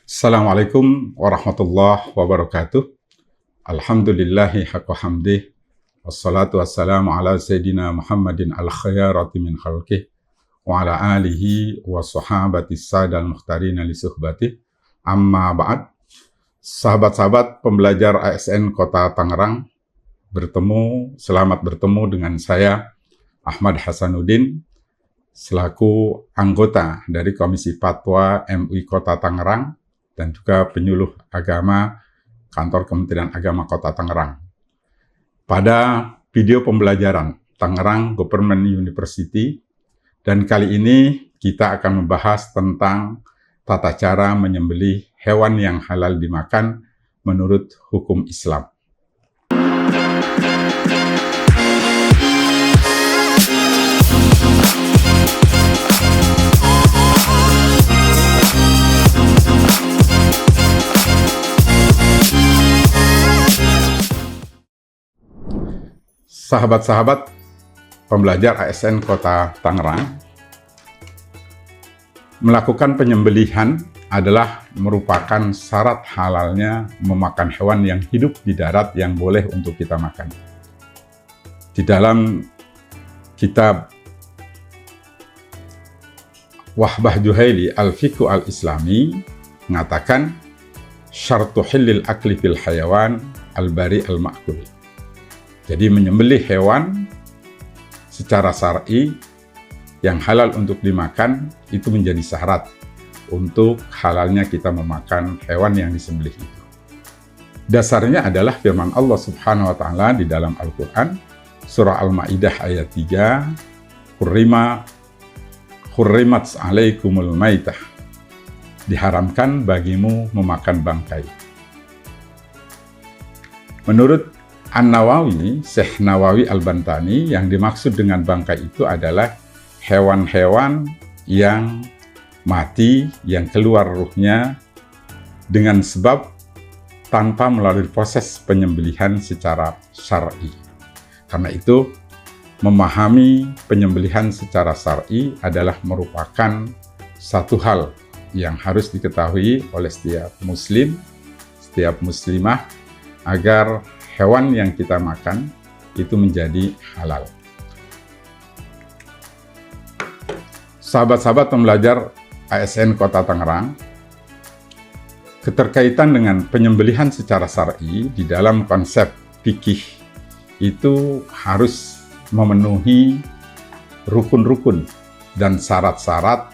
Assalamualaikum warahmatullahi wabarakatuh. Alhamdulillahi haqqa hamdih. Wassalatu wassalamu ala Sayyidina Muhammadin al-khayarati min khalqih. Wa ala alihi wa sahabati sadal mukhtarina li suhbatih. Amma ba'd. Sahabat-sahabat pembelajar ASN Kota Tangerang, selamat bertemu dengan saya, Ahmad Hasanuddin, selaku anggota dari Komisi Fatwa MUI Kota Tangerang, dan juga penyuluh agama Kantor Kementerian Agama Kota Tangerang. Pada video pembelajaran Tangerang Government University, dan kali ini kita akan membahas tentang tata cara menyembelih hewan yang halal dimakan menurut hukum Islam. Sahabat-sahabat pembelajar ASN Kota Tangerang, melakukan penyembelihan adalah merupakan syarat halalnya memakan hewan yang hidup di darat yang boleh untuk kita makan. Di dalam kitab Wahbah Juhaili Al-Fiqhu Al-Islami mengatakan syartu hillil akli fil hayawan al-bari al-ma'kul. Jadi menyembelih hewan secara syar'i yang halal untuk dimakan itu menjadi syarat untuk halalnya kita memakan hewan yang disembelih itu. Dasarnya adalah firman Allah Subhanahu wa taala di dalam Al-Qur'an surah Al-Maidah ayat 3, Hurrimat 'alaikumul maitah. Diharamkan bagimu memakan bangkai. Menurut An-Nawawi, Syekh Nawawi Al-Bantani, yang dimaksud dengan bangkai itu adalah hewan-hewan yang mati, yang keluar ruhnya dengan sebab tanpa melalui proses penyembelihan secara syar'i. Karena itu, memahami penyembelihan secara syar'i adalah merupakan satu hal yang harus diketahui oleh setiap muslim, setiap muslimah, agar hewan yang kita makan itu menjadi halal. Sahabat-sahabat pembelajar ASN Kota Tangerang, keterkaitan dengan penyembelihan secara syar'i di dalam konsep fikih itu harus memenuhi rukun-rukun dan syarat-syarat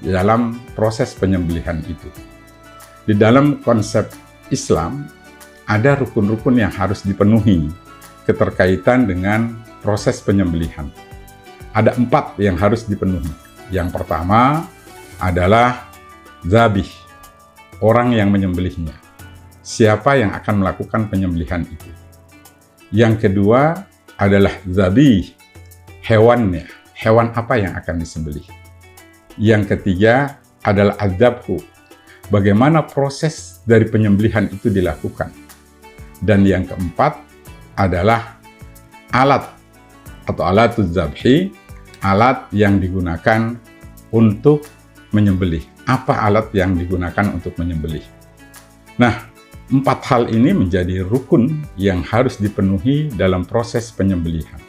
dalam proses penyembelihan itu. Di dalam konsep Islam, ada rukun-rukun yang harus dipenuhi keterkaitan dengan proses penyembelihan. Ada 4 yang harus dipenuhi. Yang pertama adalah zabih, orang yang menyembelihnya. Siapa yang akan melakukan penyembelihan itu? Yang kedua adalah zabih, hewannya. Hewan apa yang akan disembelih? Yang ketiga adalah adzabhu, bagaimana proses dari penyembelihan itu dilakukan. Dan yang keempat adalah alat atau alatuz zabhi, alat yang digunakan untuk menyembelih. Apa alat yang digunakan untuk menyembelih? Nah, 4 hal ini menjadi rukun yang harus dipenuhi dalam proses penyembelihan.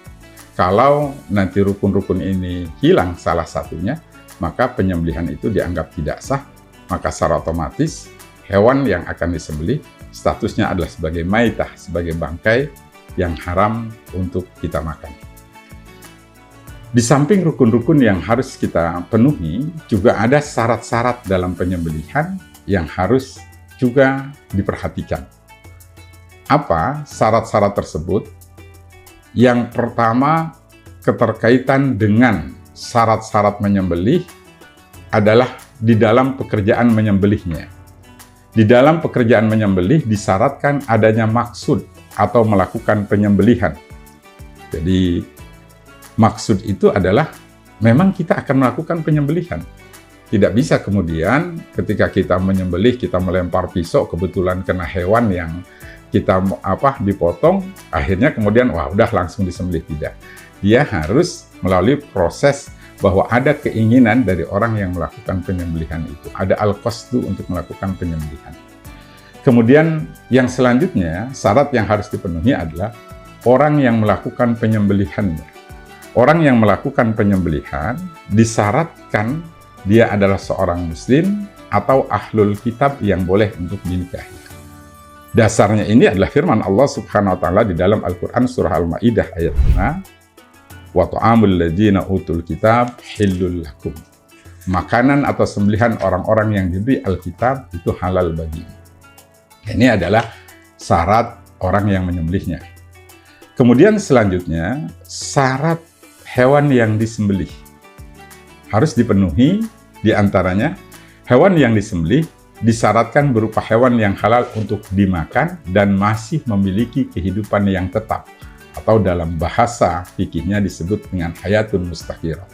Kalau nanti rukun-rukun ini hilang salah satunya, maka penyembelihan itu dianggap tidak sah, maka secara otomatis hewan yang akan disembelih statusnya adalah sebagai maitah, sebagai bangkai yang haram untuk kita makan. Di samping rukun-rukun yang harus kita penuhi, juga ada syarat-syarat dalam penyembelihan yang harus juga diperhatikan. Apa syarat-syarat tersebut? Yang pertama, keterkaitan dengan syarat-syarat menyembelih adalah di dalam pekerjaan menyembelihnya. Di dalam pekerjaan menyembelih disyaratkan adanya maksud atau melakukan penyembelihan. Jadi maksud itu adalah memang kita akan melakukan penyembelihan. Tidak bisa kemudian ketika kita menyembelih, kita melempar pisau, kebetulan kena hewan yang kita dipotong, akhirnya kemudian wah udah langsung disembelih. Tidak. Dia harus melalui proses bahwa ada keinginan dari orang yang melakukan penyembelihan itu. Ada al-qasdu untuk melakukan penyembelihan. Kemudian yang selanjutnya, syarat yang harus dipenuhi adalah orang yang melakukan penyembelihannya. Orang yang melakukan penyembelihan disyaratkan dia adalah seorang muslim atau ahlul kitab yang boleh untuk dinikahi. Dasarnya ini adalah firman Allah Subhanahu wa taala di dalam Al-Qur'an surah Al-Maidah ayat 5. Wa ta'amul ladzina utul kitab hillul lakum. Makanan atau sembelihan orang-orang yang diberi Alkitab itu halal bagimu. Ini adalah syarat orang yang menyembelihnya. Kemudian selanjutnya, syarat hewan yang disembelih harus dipenuhi. Di antaranya, hewan yang disembelih disyaratkan berupa hewan yang halal untuk dimakan dan masih memiliki kehidupan yang tetap, atau dalam bahasa fikihnya disebut dengan hayatun mustaqirah,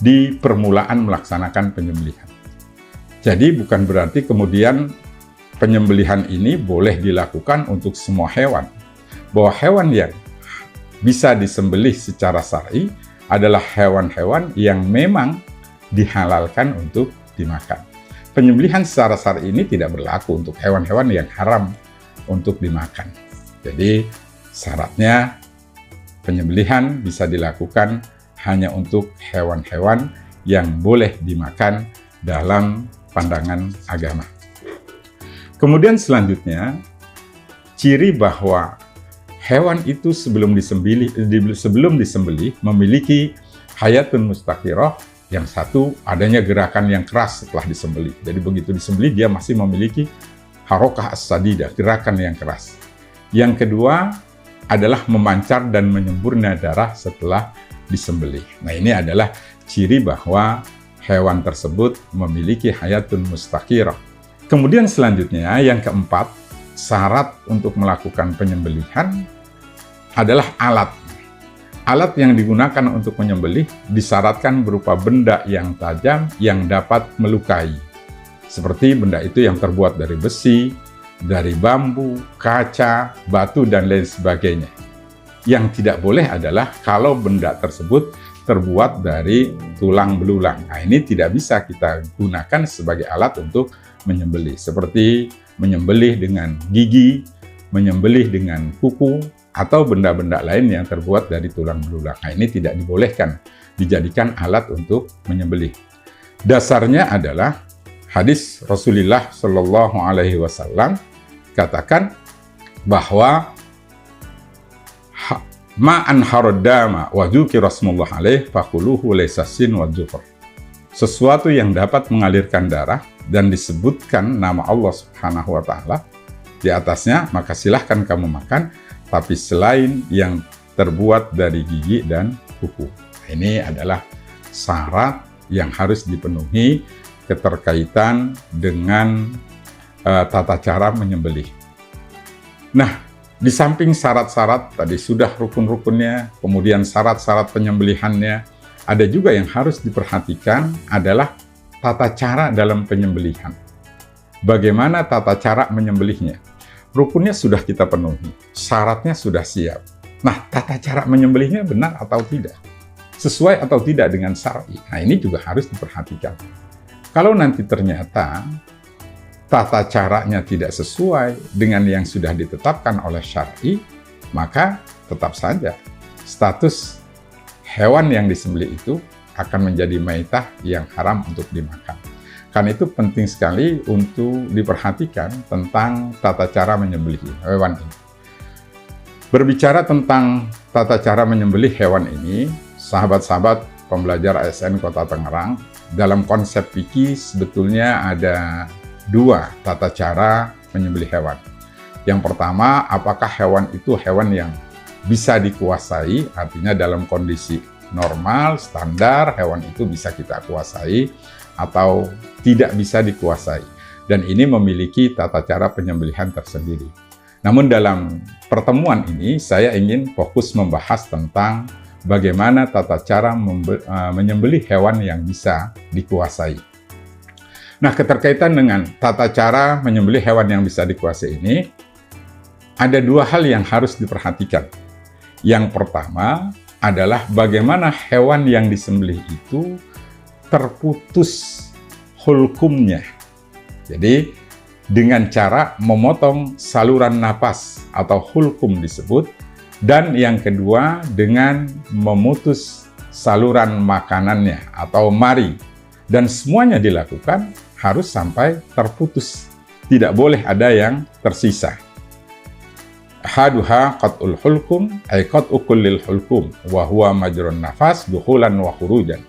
di permulaan melaksanakan penyembelihan. Jadi bukan berarti kemudian penyembelihan ini boleh dilakukan untuk semua hewan. Bahwa hewan yang bisa disembelih secara syar'i adalah hewan-hewan yang memang dihalalkan untuk dimakan. Penyembelihan secara syar'i ini tidak berlaku untuk hewan-hewan yang haram untuk dimakan. Jadi syaratnya penyembelihan bisa dilakukan hanya untuk hewan-hewan yang boleh dimakan dalam pandangan agama. Kemudian selanjutnya, ciri bahwa hewan itu sebelum disembelih memiliki hayatun mustaqirah. Yang satu, adanya gerakan yang keras setelah disembelih. Jadi begitu disembelih dia masih memiliki harokah as-sadidah, gerakan yang keras. Yang kedua adalah memancar dan menyemburnya darah setelah disembelih. Nah, ini adalah ciri bahwa hewan tersebut memiliki hayatun mustaqirah. Kemudian selanjutnya, yang keempat, syarat untuk melakukan penyembelihan adalah alat. Alat yang digunakan untuk menyembelih disyaratkan berupa benda yang tajam yang dapat melukai. Seperti benda itu yang terbuat dari besi, dari bambu, kaca, batu, dan lain sebagainya. Yang tidak boleh adalah kalau benda tersebut terbuat dari tulang belulang. Nah, ini tidak bisa kita gunakan sebagai alat untuk menyembelih. Seperti menyembelih dengan gigi, menyembelih dengan kuku, atau benda-benda lain yang terbuat dari tulang belulang. Nah, ini tidak dibolehkan dijadikan alat untuk menyembelih. Dasarnya adalah hadis Rasulullah Shallallahu Alaihi Wasallam katakan bahwa ma'an harodama wajuki Rasulullah alaih fakuluhu leisasin wajufur. Sesuatu yang dapat mengalirkan darah dan disebutkan nama Allah Subhanahu Wa Taala di atasnya, maka silahkan kamu makan. Tapi selain yang terbuat dari gigi dan kuku. Ini adalah syarat yang harus dipenuhi keterkaitan dengan tata cara menyembelih. Nah, di samping syarat-syarat tadi sudah rukun-rukunnya, kemudian syarat-syarat penyembelihannya, ada juga yang harus diperhatikan adalah tata cara dalam penyembelihan. Bagaimana tata cara menyembelihnya? Rukunnya sudah kita penuhi, syaratnya sudah siap. Nah, tata cara menyembelihnya benar atau tidak? Sesuai atau tidak dengan syar'i? Nah, ini juga harus diperhatikan. Kalau nanti ternyata tata caranya tidak sesuai dengan yang sudah ditetapkan oleh syar'i, maka tetap saja status hewan yang disembelih itu akan menjadi maitah yang haram untuk dimakan. Karena itu penting sekali untuk diperhatikan tentang tata cara menyembelih hewan ini. Berbicara tentang tata cara menyembelih hewan ini, sahabat-sahabat pembelajar ASN Kota Tangerang, dalam konsep fikih sebetulnya ada dua tata cara menyembelih hewan. Yang pertama, apakah hewan itu hewan yang bisa dikuasai, artinya dalam kondisi normal, standar, hewan itu bisa kita kuasai, atau tidak bisa dikuasai. Dan ini memiliki tata cara penyembelihan tersendiri. Namun dalam pertemuan ini, saya ingin fokus membahas tentang bagaimana tata cara menyembelih hewan yang bisa dikuasai. Nah, keterkaitan dengan tata cara menyembelih hewan yang bisa dikuasai ini, ada dua hal yang harus diperhatikan. Yang pertama, adalah bagaimana hewan yang disembelih itu terputus hulkumnya. Jadi dengan cara memotong saluran napas atau hulkum disebut, dan yang kedua dengan memutus saluran makanannya atau mari. Dan semuanya dilakukan harus sampai terputus. Tidak boleh ada yang tersisa. Ahaduha qat'ul hulkum ay qat'u kullil hulkum wa huwa majrun nafas dukhulan wa khurujan.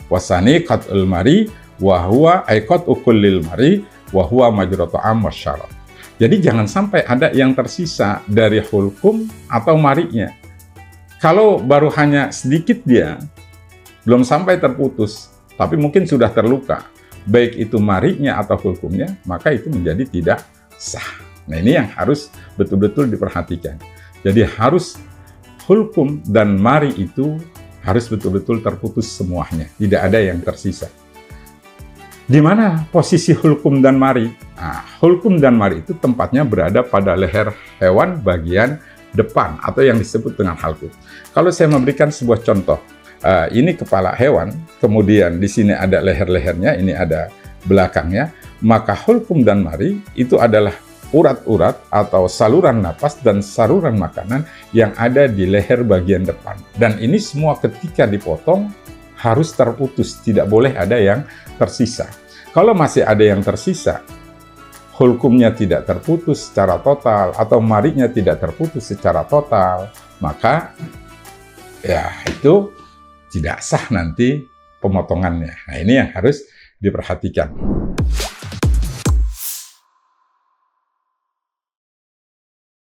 Wasani qat'ul mari wa huwa ay qat'u kullil mari wa huwa majru ta'am wasyarab. Jadi jangan sampai ada yang tersisa dari hulkum atau marinya. Kalau baru hanya sedikit dia, belum sampai terputus, tapi mungkin sudah terluka, baik itu marinya atau hulkumnya, maka itu menjadi tidak sah. Nah, ini yang harus betul-betul diperhatikan. Jadi harus hulkum dan mari itu harus betul-betul terputus semuanya, tidak ada yang tersisa. Di mana posisi hulkum dan mari? Nah, hulkum dan mari itu tempatnya berada pada leher hewan bagian depan atau yang disebut dengan halqum. Kalau saya memberikan sebuah contoh, ini kepala hewan, kemudian di sini ada leher-lehernya, ini ada belakangnya, maka hulkum dan mari itu adalah urat-urat atau saluran napas dan saluran makanan yang ada di leher bagian depan. Dan ini semua ketika dipotong harus terputus, tidak boleh ada yang tersisa. Kalau masih ada yang tersisa, hulkumnya tidak terputus secara total atau marinya tidak terputus secara total, maka ya itu tidak sah nanti pemotongannya. Nah, ini yang harus diperhatikan.